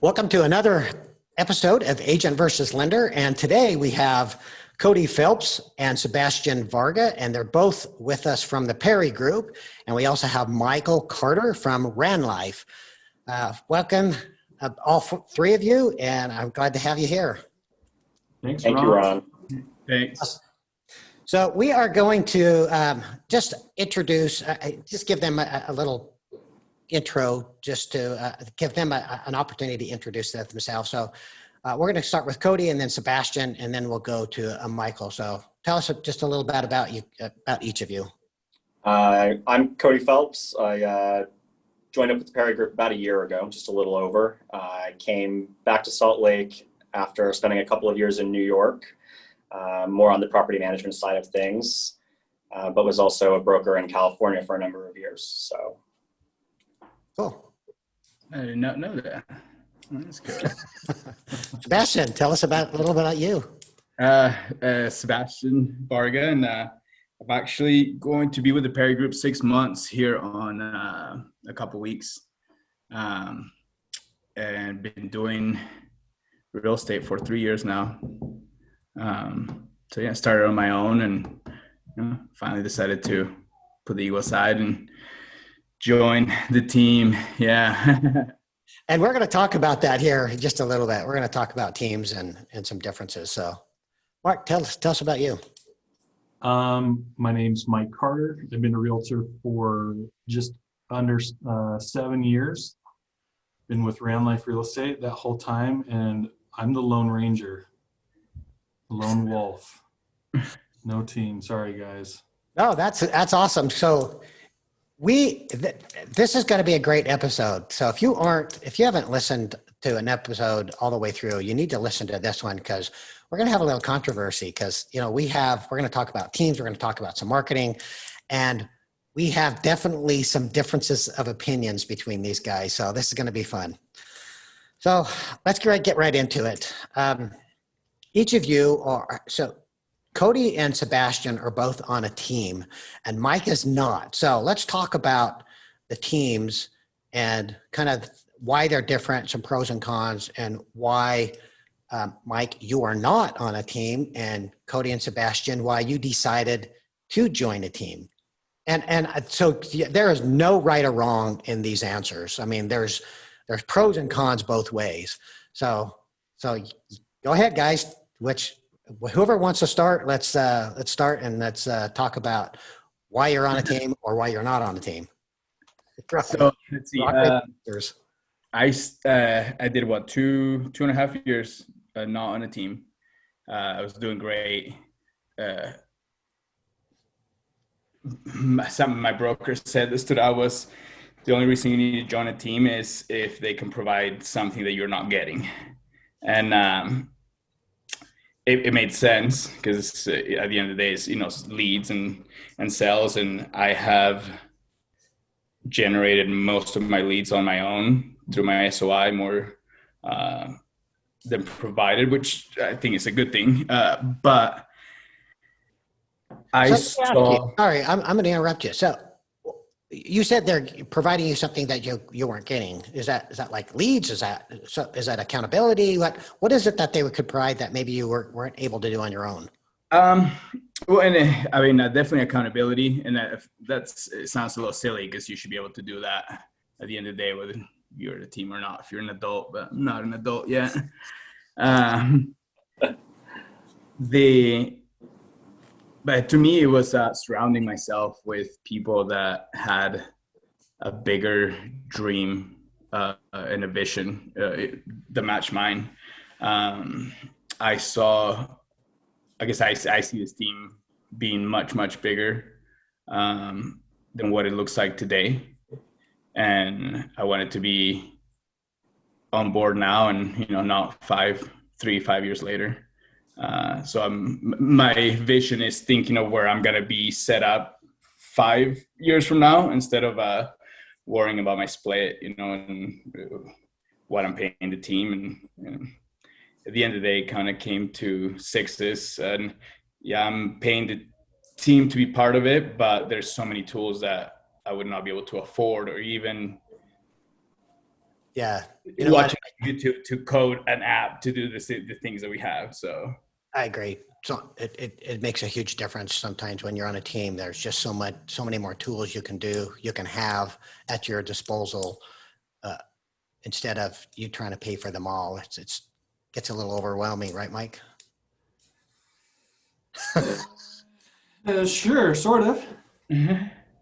Welcome to another episode of Agent versus Lender. And today we have Cody Phelps and Sebastian Varga, and they're both with us from the Perry Group. And we also have Michael Carter from RanLife. Welcome, all three of you, and I'm glad to have you here. Thank you, Ron. Thanks. So we are going to just introduce, just give them a little intro, just to give them an opportunity to introduce themselves. So we're going to start with Cody and then Sebastian, and then we'll go to Michael. So tell us just a little bit about you, about each of you. I'm Cody Phelps. I joined up with the Perry Group about a year ago, just a little over. I came back to Salt Lake after spending a couple of years in New York, more on the property management side of things, but was also a broker in California for a number of years. So. Cool. I did not know that. That's good. Sebastian, tell us a little bit about you. Sebastian Varga, and I'm actually going to be with the Perry Group 6 months here on a couple weeks, and been doing real estate for 3 years now. So yeah, started on my own, and finally decided to put the ego aside and join the team. Yeah. And we're going to talk about that here just a little bit. We're going to talk about teams and some differences. So Mark, tell us about you. My name's Mike Carter. I've been a realtor for just under 7 years. Been with RanLife Real Estate that whole time, and I'm the Lone Ranger, lone wolf. No team. Sorry, guys. No, that's awesome. So this is going to be a great episode. So if you haven't listened to an episode all the way through, you need to listen to this one, because we're going to have a little controversy, because we're going to talk about teams, we're going to talk about some marketing, and we have definitely some differences of opinions between these guys. So this is going to be fun. So let's get right into it. Each of you Cody and Sebastian are both on a team, and Mike is not. So let's talk about the teams and kind of why they're different, some pros and cons, and why, Mike, you are not on a team, and Cody and Sebastian, why you decided to join a team. And so there is no right or wrong in these answers. I mean, there's pros and cons both ways. So go ahead, guys. Whoever wants to start, let's start, and let's talk about why you're on a team or why you're not on a team. So let's see. I did what, two and a half years not on a team. I was doing great. Some of my brokers said this stood out was the only reason you need to join a team is if they can provide something that you're not getting, and it made sense, because at the end of the day, it's leads and sales, and I have generated most of my leads on my own through my SOI more than provided, which I think is a good thing. But sorry, I'm going to interrupt you. So you said they're providing you something that you weren't getting. Is that like leads? Is that accountability? What is it that they could provide that maybe you weren't able to do on your own? Well, and I mean, definitely accountability, and it sounds a little silly, because you should be able to do that at the end of the day, whether you're a team or not. If you're an adult, but I'm not an adult yet. But to me, it was surrounding myself with people that had a bigger dream and a vision that matched mine. I see this team being much, much bigger than what it looks like today. And I wanted to be on board now, and, not 5 years later. So my vision is thinking of where I'm going to be set up 5 years from now, instead of worrying about my split, and what I'm paying the team. And at the end of the day, it kind of came to sixes, and yeah, I'm paying the team to be part of it, but there's so many tools that I would not be able to afford or even Yeah. You know what? watching YouTube to code an app to do the things that we have. So I agree. So it makes a huge difference sometimes when you're on a team. There's just so many more tools you can do, you can have at your disposal, instead of you trying to pay for them all. It's gets a little overwhelming, right, Mike? Sure, sort of.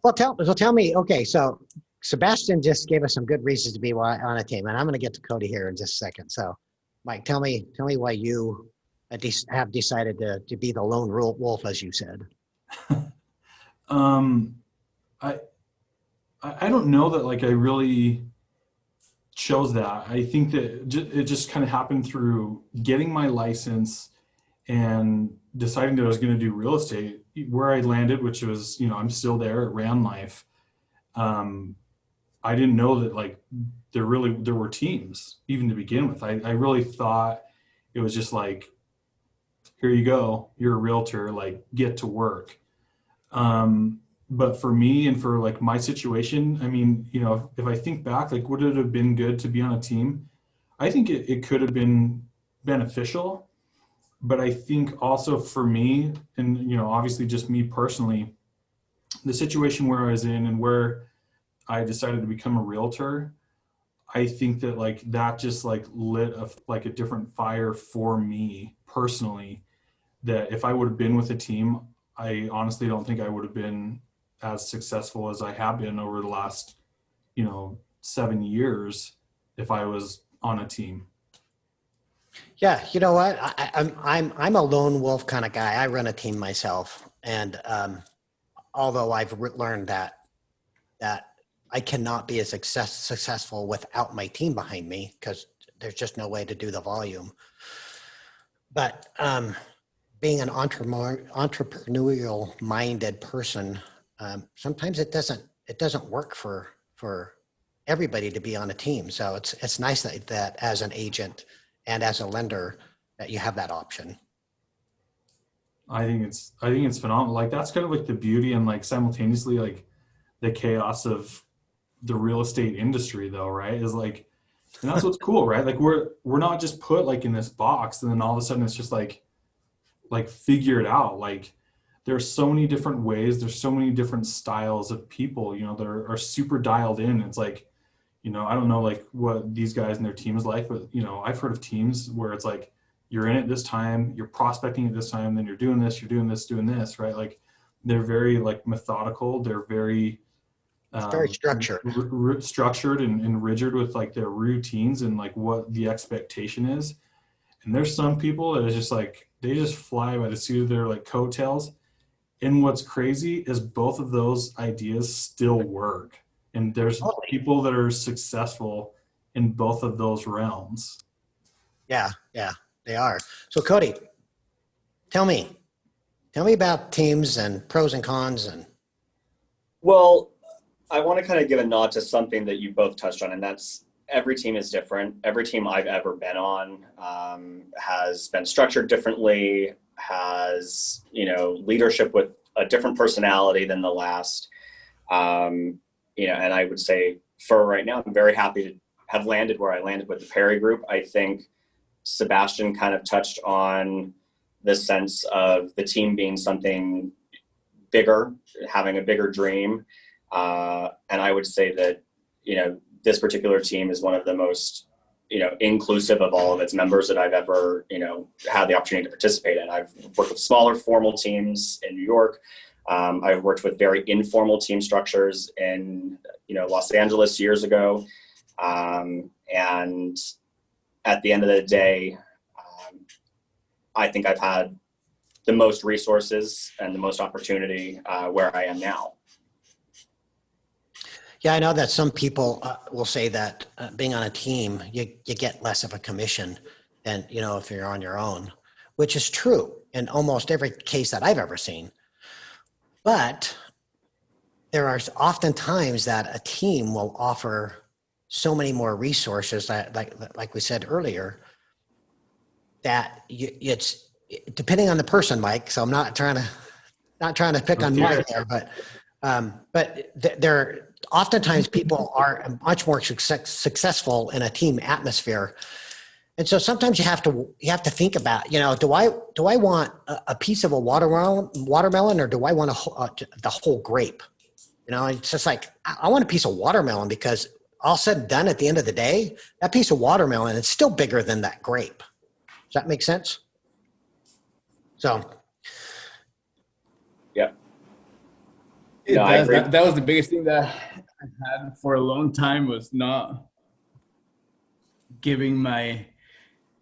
Well, tell me. Okay, so Sebastian just gave us some good reasons to be on a team, and I'm going to get to Cody here in just a second. So, Mike, tell me why you have decided to be the lone wolf, as you said. I I don't know that like I really chose that. I think that it just kind of happened through getting my license and deciding that I was going to do real estate. Where I landed, which was, I'm still there at Ran Life. I didn't know that like there were teams even to begin with. I really thought it was just like, here you go, you're a realtor, like get to work. But for me and for like my situation, I mean, if I think back, like would it have been good to be on a team? I think it could have been beneficial, but I think also for me, and obviously just me personally, the situation where I was in and where I decided to become a realtor, I think that like that just like lit a different fire for me personally, that if I would have been with a team, I honestly don't think I would have been as successful as I have been over the last, 7 years if I was on a team. Yeah, you know what? I'm a lone wolf kind of guy. I run a team myself, and although I've learned that I cannot be as successful without my team behind me, because there's just no way to do the volume. But being an entrepreneurial minded person, sometimes it doesn't work for everybody to be on a team. So it's nice that as an agent and as a lender that you have that option. I think it's phenomenal. Like that's kind of like the beauty and like simultaneously like the chaos of the real estate industry though, right? Is like, and that's what's cool, right? Like we're not just put like in this box and then all of a sudden it's just like figure it out. Like there's so many different ways, there's so many different styles of people, that are super dialed in. It's like, I don't know like what these guys and their teams like, but I've heard of teams where it's like you're in it this time, you're prospecting at this time, then you're doing this, doing this, right? Like they're very like methodical, they're very Very structured. Structured and rigid with like their routines and like what the expectation is. And there's some people that is just like, they just fly by the seat of their like coattails. And what's crazy is both of those ideas still work. And there's people that are successful in both of those realms. Yeah, they are. So Cody, tell me about teams and pros and cons. And Well, I want to kind of give a nod to something that you both touched on, and that's every team is different. Every team I've ever been on has been structured differently, has, leadership with a different personality than the last. And I would say for right now, I'm very happy to have landed where I landed with the Perry Group. I think Sebastian kind of touched on the sense of the team being something bigger, having a bigger dream. And I would say that, this particular team is one of the most, inclusive of all of its members that I've ever, had the opportunity to participate in. I've worked with smaller formal teams in New York. I've worked with very informal team structures in, Los Angeles years ago. And at the end of the day, I think I've had the most resources and the most opportunity where I am now. yeah, I know that some people will say that being on a team, you get less of a commission than, if you're on your own, which is true in almost every case that I've ever seen. But there are often times that a team will offer so many more resources that, like we said earlier, that it's depending on the person, Mike. So I'm not trying to pick on Mike there, but oftentimes people are much more successful in a team atmosphere. And so sometimes you have to think about, do I want a piece of a watermelon, or do I want the whole grape? It's just like, I want a piece of watermelon, because all said and done, at the end of the day, that piece of watermelon is still bigger than that grape. Does that make sense? So. Yeah. It No, I does. agree. That was the biggest thing that I had for a long time, was not giving my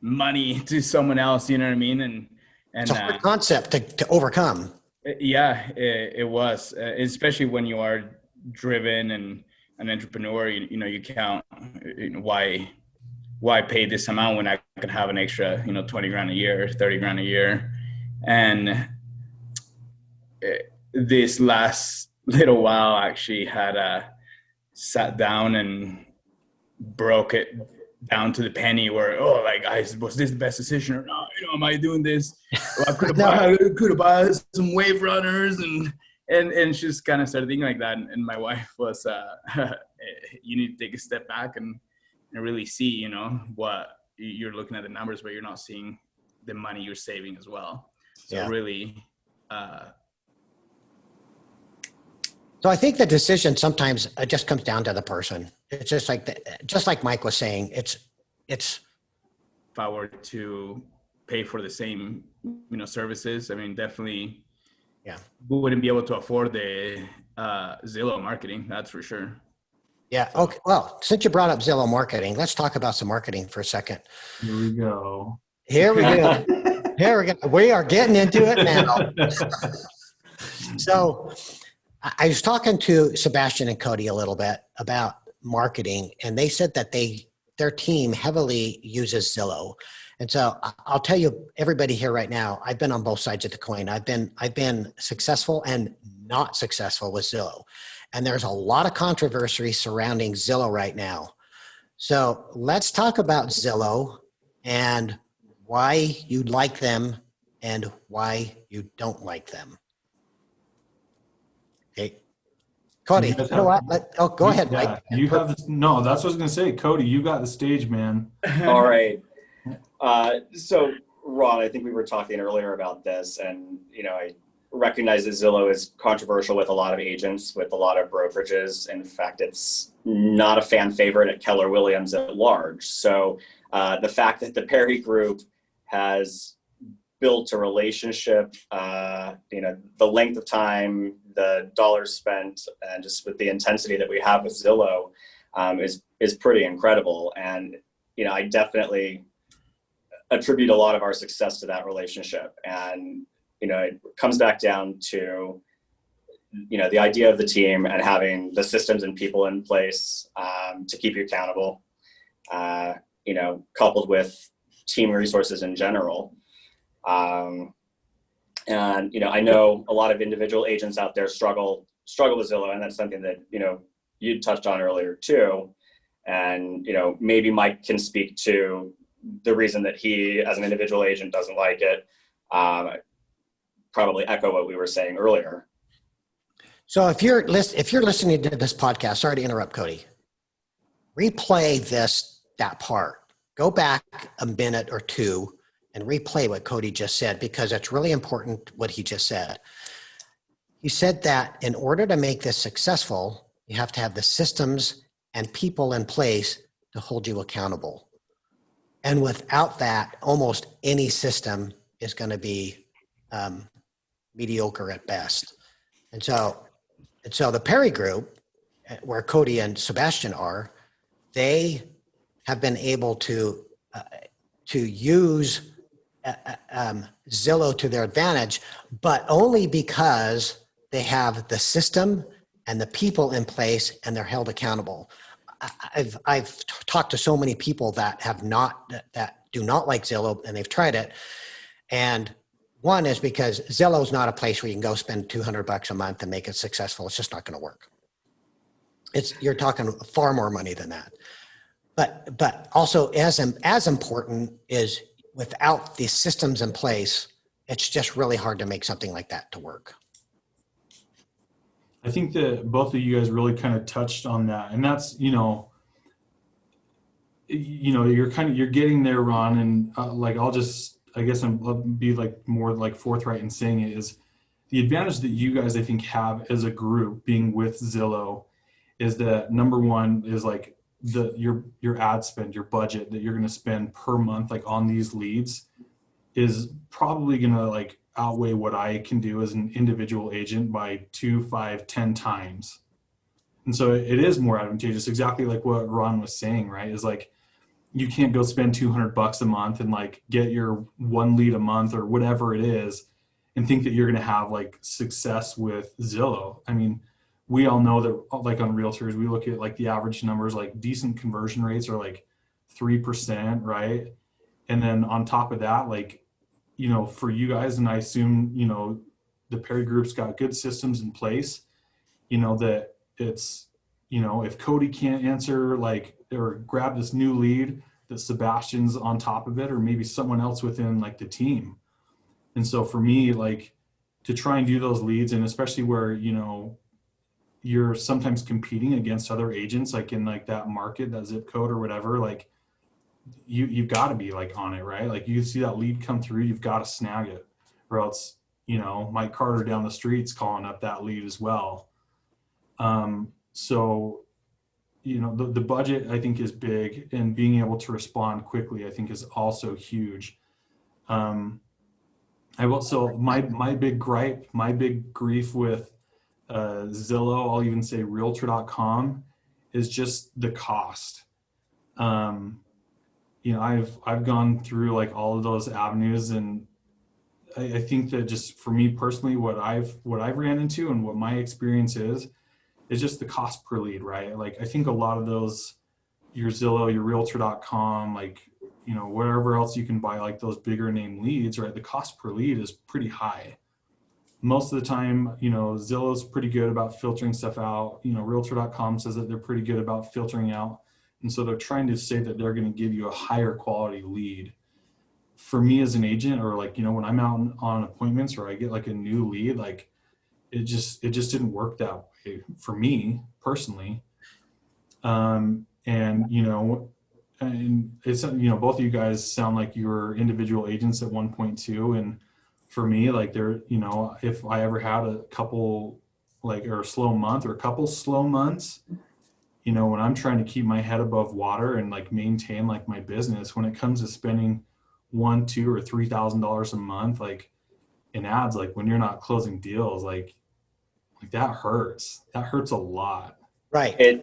money to someone else. You know what I mean? And It's a hard concept to overcome. Yeah, it was, especially when you are driven and an entrepreneur. You count, why pay this amount when I could have an extra, 20 grand a year, 30 grand a year. And this last little while, actually had sat down and broke it down to the penny, where, was this the best decision or not? Am I doing this? Well, I could have bought some wave runners, and she just kind of started thinking like that. And my wife was, you need to take a step back and really see, what you're looking at the numbers, but you're not seeing the money you're saving as well. So really, so I think the decision sometimes it just comes down to the person. It's just like Mike was saying, it's if I were to pay for the same, services, I mean, definitely, we wouldn't be able to afford the Zillow marketing. That's for sure. Yeah. Okay. Well, since you brought up Zillow marketing, let's talk about some marketing for a second. Here we go. We are getting into it now. So I was talking to Sebastian and Cody a little bit about marketing, and they said that their team heavily uses Zillow. And so I'll tell you, everybody here right now, I've been on both sides of the coin. I've been successful and not successful with Zillow. And there's a lot of controversy surrounding Zillow right now. So let's talk about Zillow and why you like them and why you don't like them. Okay. Cody, go ahead, Mike. You have this. No, that's what I was going to say. Cody, you got the stage, man. All right. So Ron, I think we were talking earlier about this, and, I recognize that Zillow is controversial with a lot of agents, with a lot of brokerages. In fact, it's not a fan favorite at Keller Williams at large. So the fact that the Perry Group has built a relationship, the length of time, the dollars spent, and just with the intensity that we have with Zillow is pretty incredible. And, I definitely attribute a lot of our success to that relationship. And, it comes back down to, the idea of the team and having the systems and people in place to keep you accountable, coupled with team resources in general. And, I know a lot of individual agents out there struggle with Zillow, and that's something that, you touched on earlier too. And, maybe Mike can speak to the reason that he, as an individual agent, doesn't like it. Probably echo what we were saying earlier. So if you're listening to this podcast, sorry to interrupt, Cody, replay that part. Go back a minute or two and replay what Cody just said, because it's really important what he just said. He said that in order to make this successful, you have to have the systems and people in place to hold you accountable. And without that, almost any system is going to be mediocre at best. And so the Perry Group, where Cody and Sebastian are, they have been able to use Zillow to their advantage, but only because they have the system and the people in place and they're held accountable. I've talked to so many people that do not like Zillow, and they've tried it. And one is because Zillow is not a place where you can go spend $200 a month and make it successful. It's just not going to work. You're talking far more money than that. But also as important is, without the systems in place, it's just really hard to make something like that to work. I think that both of you guys really kind of touched on that, and that's, you're getting there, Ron, and like I'll be like more like forthright in saying it is the advantage that you guys I think have as a group being with Zillow is that number one is like your ad spend, your budget that you're going to spend per month like on these leads is probably going to like outweigh what I can do as an individual agent by 2, 5, 10 times. And so it is more advantageous, exactly like what Ron was saying, right? Is like, you can't go spend $200 a month and like get your one lead a month or whatever it is and think that you're going to have like success with Zillow. I mean, we all know that like on realtors, we look at like the average numbers, like decent conversion rates are like 3%, right? And then on top of that, like, for you guys, and I assume, the Perry Group's got good systems in place, that it's, if Cody can't answer like, or grab this new lead, that Sebastian's on top of it, or maybe someone else within like the team. And so for me, like to try and do those leads, and especially where, you're sometimes competing against other agents, like in like that market, that zip code or whatever, like you've got to be like on it, right? Like you see that lead come through, you've got to snag it, or else, Mike Carter down the street's calling up that lead as well. So, the budget I think is big, and being able to respond quickly I think is also huge. My big gripe, my big grief with Zillow, I'll even say realtor.com, is just the cost. I've gone through like all of those avenues, and I think that just for me personally, what I've ran into and what my experience is just the cost per lead, right? Like I think a lot of those, your Zillow, your realtor.com, like, wherever else you can buy like those bigger name leads, right? The cost per lead is pretty high. Most of the time, Zillow's pretty good about filtering stuff out. Realtor.com says that they're pretty good about filtering out. And so they're trying to say that they're going to give you a higher quality lead. For me as an agent, or like, when I'm out on appointments or I get like a new lead, like it just didn't work that way for me personally. And it's, both of you guys sound like you were individual agents at one point too. And for me, like there, if I ever had a couple like, or a slow month or a couple slow months, when I'm trying to keep my head above water and like maintain like my business, when it comes to spending $1,000, $2,000 or $3,000 a month, like in ads, like when you're not closing deals, like that hurts a lot. Right.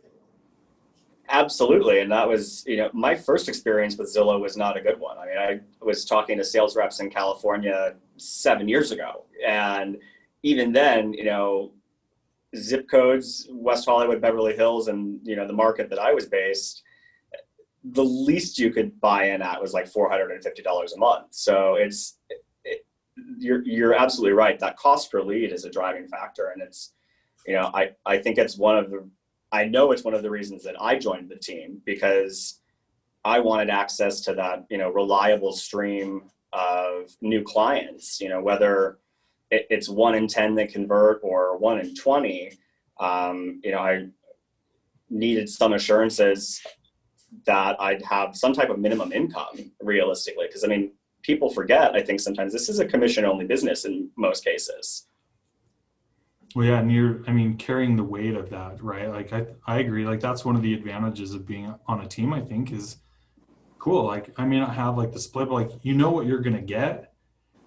Absolutely. And that was, my first experience with Zillow was not a good one. I mean, I was talking to sales reps in California 7 years ago. And even then, zip codes, West Hollywood, Beverly Hills, and, the market that I was based, the least you could buy in at was like $450 a month. So you're absolutely right. That cost per lead is a driving factor. And it's, I think it's I know it's one of the reasons that I joined the team, because I wanted access to that, reliable stream of new clients, whether it's 1 in 10 that convert or 1 in 20. I needed some assurances that I'd have some type of minimum income realistically. Because I mean, people forget, I think sometimes this is a commission only business in most cases. Well, yeah, and carrying the weight of that, right? Like I agree. Like that's one of the advantages of being on a team, I think, is cool. Like I may not have like the split, but like what you're gonna get,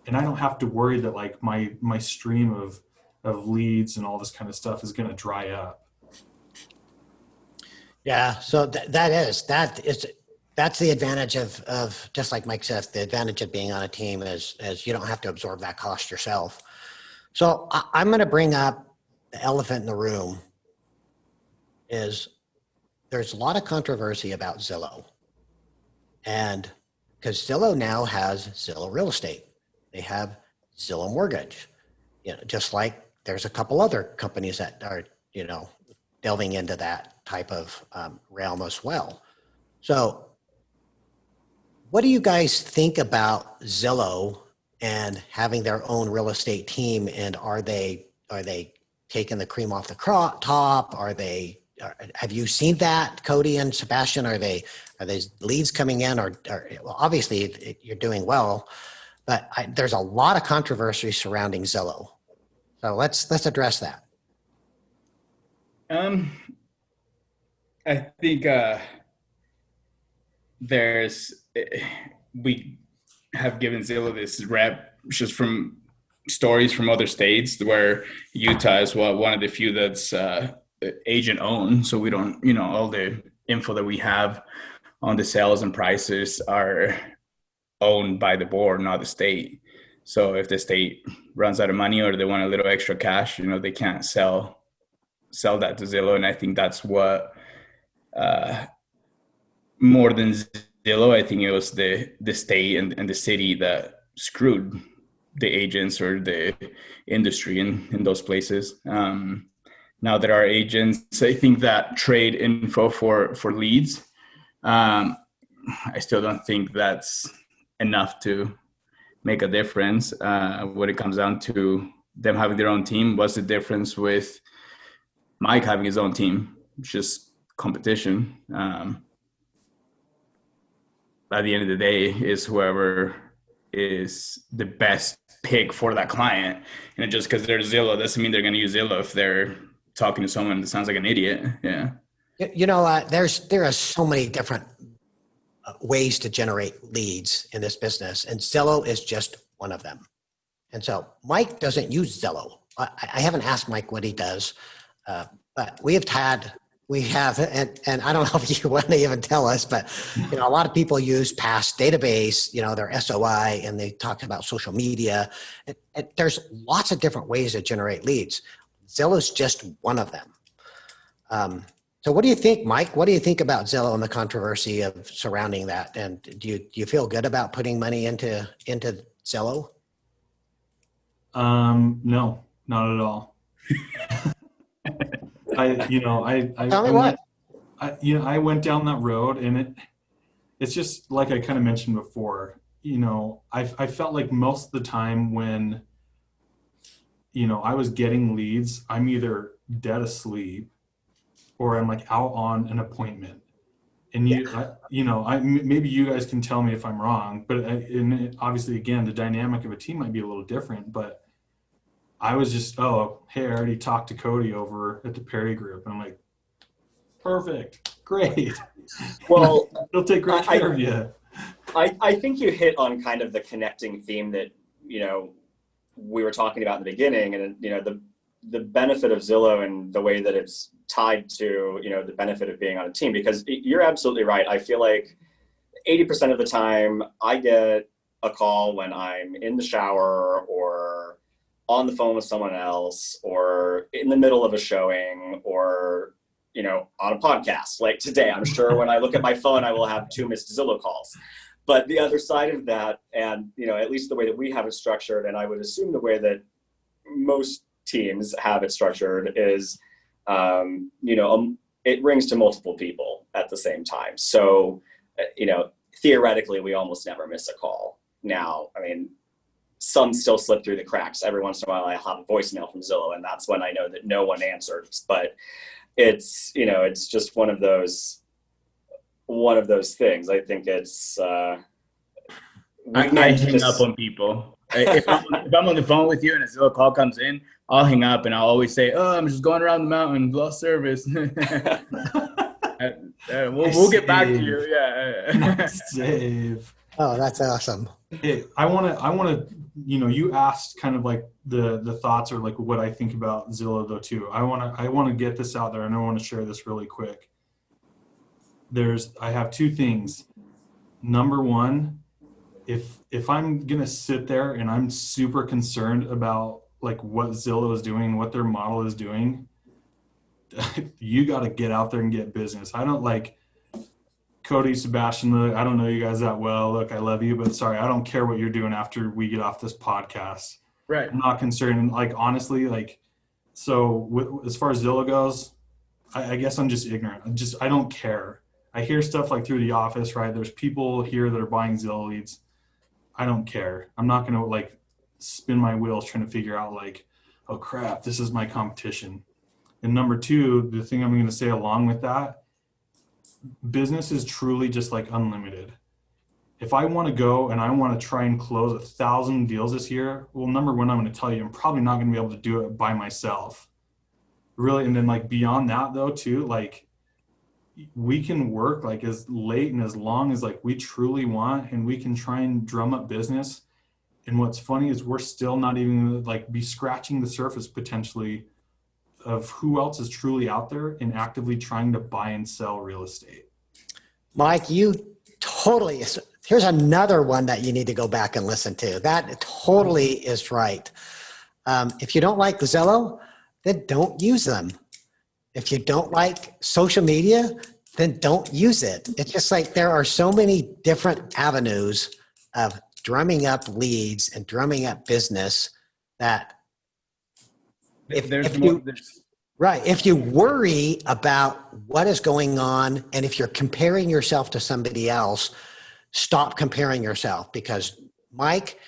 and I don't have to worry that like my stream of leads and all this kind of stuff is gonna dry up. Yeah. So that's the advantage of just like Mike says, the advantage of being on a team is you don't have to absorb that cost yourself. So I'm going to bring up the elephant in the room. Is there's a lot of controversy about Zillow, and because Zillow now has Zillow Real Estate, they have Zillow Mortgage, just like there's a couple other companies that are delving into that type of realm as well. So what do you guys think about Zillow and having their own real estate team? And are they taking the cream off the top? Have you seen that, Cody and Sebastian? Are these leads coming in, or well, obviously you're doing well, but there's a lot of controversy surrounding Zillow. So let's address that. I think we have given Zillow this rep just from stories from other states, where Utah is one of the few that's agent owned. So we don't, all the info that we have on the sales and prices are owned by the board, not the state. So if the state runs out of money or they want a little extra cash, they can't sell that to Zillow. And I think that's what, more than Zillow, I think it was the state and the city that screwed the agents or the industry in those places. Now there are agents, I think, that trade info for leads. I still don't think that's enough to make a difference. When it comes down to them having their own team, what's the difference with Mike having his own team? It's just competition. At the end of the day, is whoever is the best pick for that client. And just because they're Zillow doesn't mean they're going to use Zillow if they're talking to someone that sounds like an idiot. Yeah. There are so many different ways to generate leads in this business, and Zillow is just one of them. And so Mike doesn't use Zillow. I haven't asked Mike what he does, but we have, and I don't know if you want to even tell us, but a lot of people use past database, their SOI, and they talk about social media. And there's lots of different ways to generate leads. Zillow's just one of them. So what do you think, Mike? What do you think about Zillow and the controversy of surrounding that? And do you feel good about putting money into Zillow? No, not at all. Tell me what. I went down that road, and it's just like I kind of mentioned before. I felt like most of the time when I was getting leads, I'm either dead asleep or I'm like out on an appointment. And maybe you guys can tell me if I'm wrong, but obviously, again, the dynamic of a team might be a little different, but I was just, hey, I already talked to Cody over at the Perry Group. And I'm like, perfect, great. Well, he'll take great care of you. I think you hit on kind of the connecting theme that, we were talking about in the beginning, and, the benefit of Zillow and the way that it's tied to, the benefit of being on a team, because you're absolutely right. I feel like 80% of the time I get a call when I'm in the shower or on the phone with someone else or in the middle of a showing or, on a podcast like today. I'm sure when I look at my phone, I will have 2 missed Zillow calls. But the other side of that, and, at least the way that we have it structured, and I would assume the way that most teams have it structured is, it rings to multiple people at the same time. So, theoretically, we almost never miss a call. Now, some still slip through the cracks. Every once in a while I have a voicemail from Zillow, and that's when I know that no one answers. But it's, it's just one of those things. I think it's, I hang up on people. If I'm on the phone with you and a Zillow call comes in, I'll hang up and I'll always say, I'm just going around the mountain, lost service. We'll get back to you. Yeah. Save. Oh, that's awesome. Hey, I want to, you asked kind of like the thoughts or like what I think about Zillow though too. I want to get this out there, and I want to share this really quick. I have 2 things. Number one, if I'm going to sit there and I'm super concerned about like what Zillow is doing, what their model is doing, you got to get out there and get business. I don't like Cody, Sebastian, look, I don't know you guys that well. Look, I love you, but sorry, I don't care what you're doing after we get off this podcast. Right. I'm not concerned. And like, honestly, like, so as far as Zillow goes, I guess I'm just ignorant. I don't care. I hear stuff like through the office, right? There's people here that are buying Zillow leads. I don't care. I'm not going to like spin my wheels trying to figure out like, oh crap, this is my competition. And number two, the thing I'm going to say along with that, business is truly just like unlimited. If I want to go and I want to try and close 1,000 deals this year, well, number one, I'm going to tell you, I'm probably not going to be able to do it by myself. Really. And then like beyond that though, too, like we can work like as late and as long as like we truly want, and we can try and drum up business. And what's funny is we're still not even like be scratching the surface potentially of who else is truly out there and actively trying to buy and sell real estate. Mike, you totally, here's another one that you need to go back and listen to. That totally is right. If you don't like Zillow, then don't use them. If you don't like social media, then don't use it. It's just like there are so many different avenues of drumming up leads and drumming up business that if you worry about what is going on, and if you're comparing yourself to somebody else, stop comparing yourself, because Mike,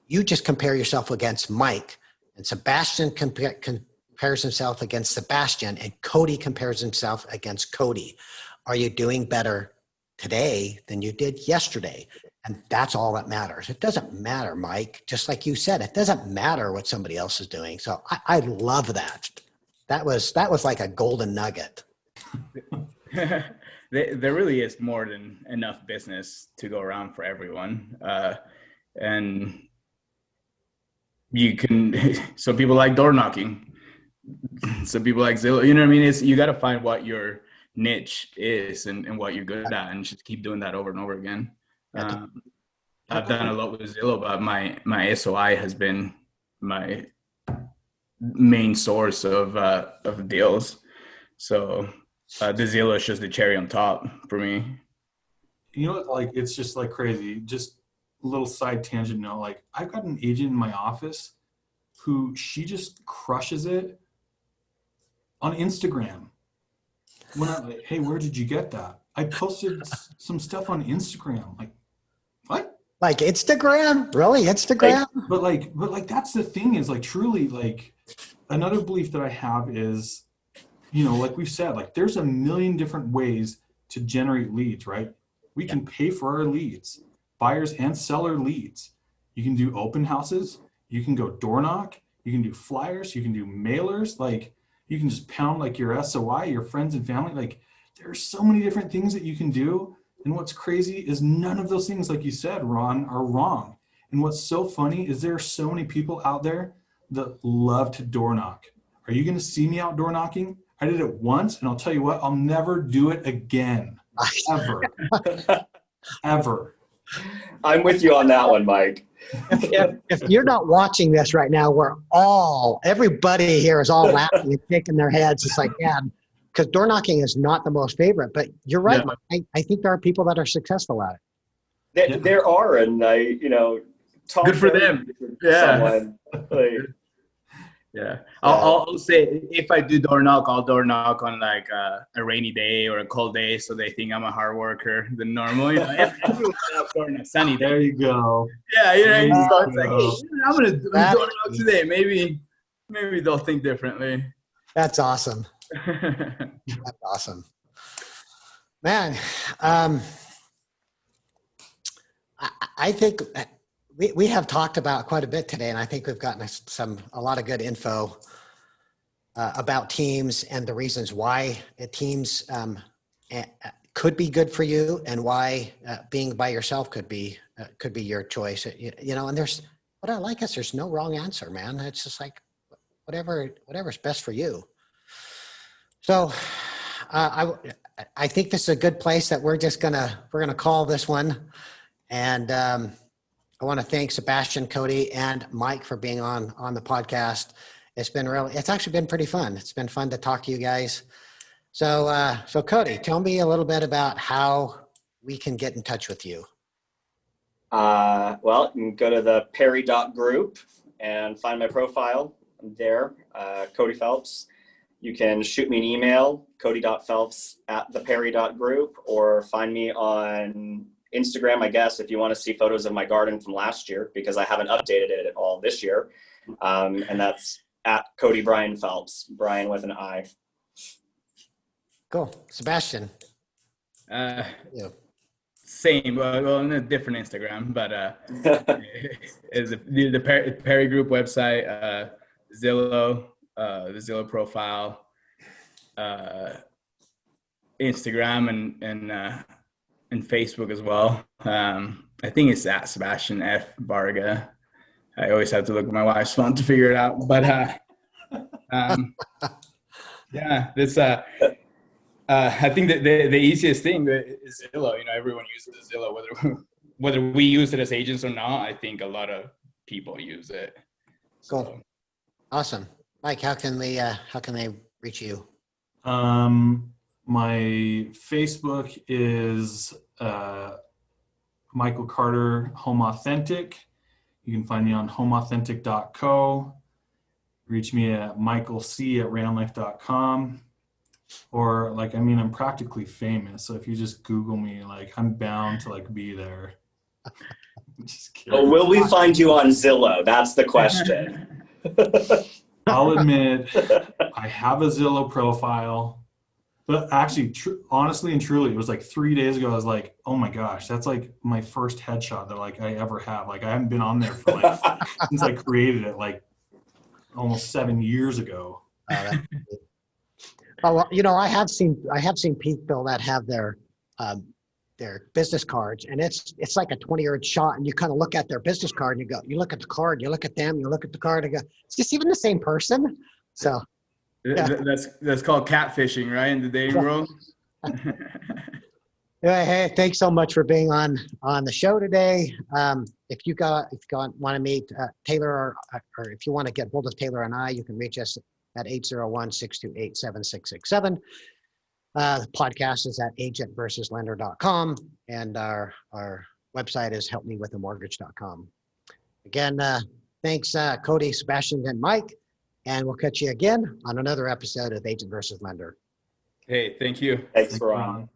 you just compare yourself against Mike, and Sebastian compares himself against Sebastian, and Cody compares himself against Cody. Are you doing better today than you did yesterday? And that's all that matters. It doesn't matter, Mike. Just like you said, it doesn't matter what somebody else is doing. So I love that. That was like a golden nugget. There really is more than enough business to go around for everyone. And you can, some people like door knocking. Some people like Zillow, you know what I mean? You got to find what your niche is and what you're good at, and just keep doing that over and over again. I've done a lot with Zillow, but my SOI has been my main source of deals. So the Zillow is just the cherry on top for me. You know what, like, it's just like crazy. Just a little side tangent note. Like, I've got an agent in my office who she just crushes it on Instagram. When I'm like, hey, where did you get that? I posted some stuff on Instagram. Like, what? Like Instagram? Really? Instagram? But like that's the thing, is like truly, like another belief that I have is, you know, like we've said, like there's a million different ways to generate leads, right? We can pay for our leads, buyers and seller leads. You can do open houses, you can go door knock, you can do flyers, you can do mailers, like you can just pound like your SOI, your friends and family. Like there's so many different things that you can do. And what's crazy is none of those things, like you said, Ron, are wrong. And what's so funny is there are so many people out there that love to door knock. Are you going to see me out door knocking? I did it once, and I'll tell you what, I'll never do it again. Ever. Ever. I'm with you on that one, Mike. If you're not watching this right now, everybody here is all laughing and shaking their heads. It's like, yeah, because door knocking is not the most favorite, but you're right. Yeah. I think there are people that are successful at it. There are, and talk good for them. Yeah. Yeah. I'll say, if I do door knock, I'll door knock on like a rainy day or a cold day, so they think I'm a hard worker than normal. You know, everyone's out for a sunny day. There you go. Yeah, so it's like, hey, I'm gonna do door knock today. Maybe they'll think differently. That's awesome. That's awesome, man. I think we have talked about quite a bit today, and I think we've gotten a lot of good info about teams and the reasons why teams could be good for you, and why being by yourself could be your choice. And there's, what I like is there's no wrong answer, man. It's just like whatever's best for you. So I think this is a good place that we're gonna call this one. And I want to thank Sebastian, Cody, and Mike for being on the podcast. It's actually been pretty fun. It's been fun to talk to you guys. So Cody, tell me a little bit about how we can get in touch with you. Well, you can go to the Perry.group and find my profile there, Cody Phelps. You can shoot me an email, cody.phelps@theperry.group, or find me on Instagram, I guess, if you want to see photos of my garden from last year, because I haven't updated it at all this year. And that's at Cody Brian Phelps, Brian with an I. Cool. Sebastian. Uh, Yeah. Same, well, in a different Instagram, but is the Perry Group website, Zillow, the Zillow profile, Instagram, and Facebook as well. I think it's at Sebastian F. Varga. I always have to look at my wife's phone to figure it out, but yeah, this. I think that the easiest thing is Zillow. You know, everyone uses Zillow, whether we use it as agents or not. I think a lot of people use it. Cool. So. Awesome. Mike, how can they reach you? My Facebook is Michael Carter Home Authentic. You can find me on homeauthentic.co. Reach me at michaelc@roundlife.com. Or I'm practically famous. So if you just Google me, I'm bound to be there. Just kidding. Well, will we find you on Zillow? That's the question. I'll admit I have a Zillow profile, but actually, honestly and truly, it was 3 days ago. I was like, oh my gosh, that's my first headshot that I ever have. I haven't been on there for since I created it almost 7 years ago. Oh, well, I have seen people that have their business cards, and it's like a 20-yard shot, and you kind of look at their business card, and you look at the card, you look at them, you look at the card, and go, is this even the same person? So yeah. That's called catfishing, right, in the dating world. Hey, thanks so much for being on the show today. If you want to meet Taylor, or if you want to get hold of Taylor and I, you can reach us at 801-628-7667. The podcast is at agentversuslender.com, and our website is helpmewiththemortgage.com. Again, thanks, Cody, Sebastian, and Mike, and we'll catch you again on another episode of Agent versus Lender. Hey, thank you. Thanks, Ron.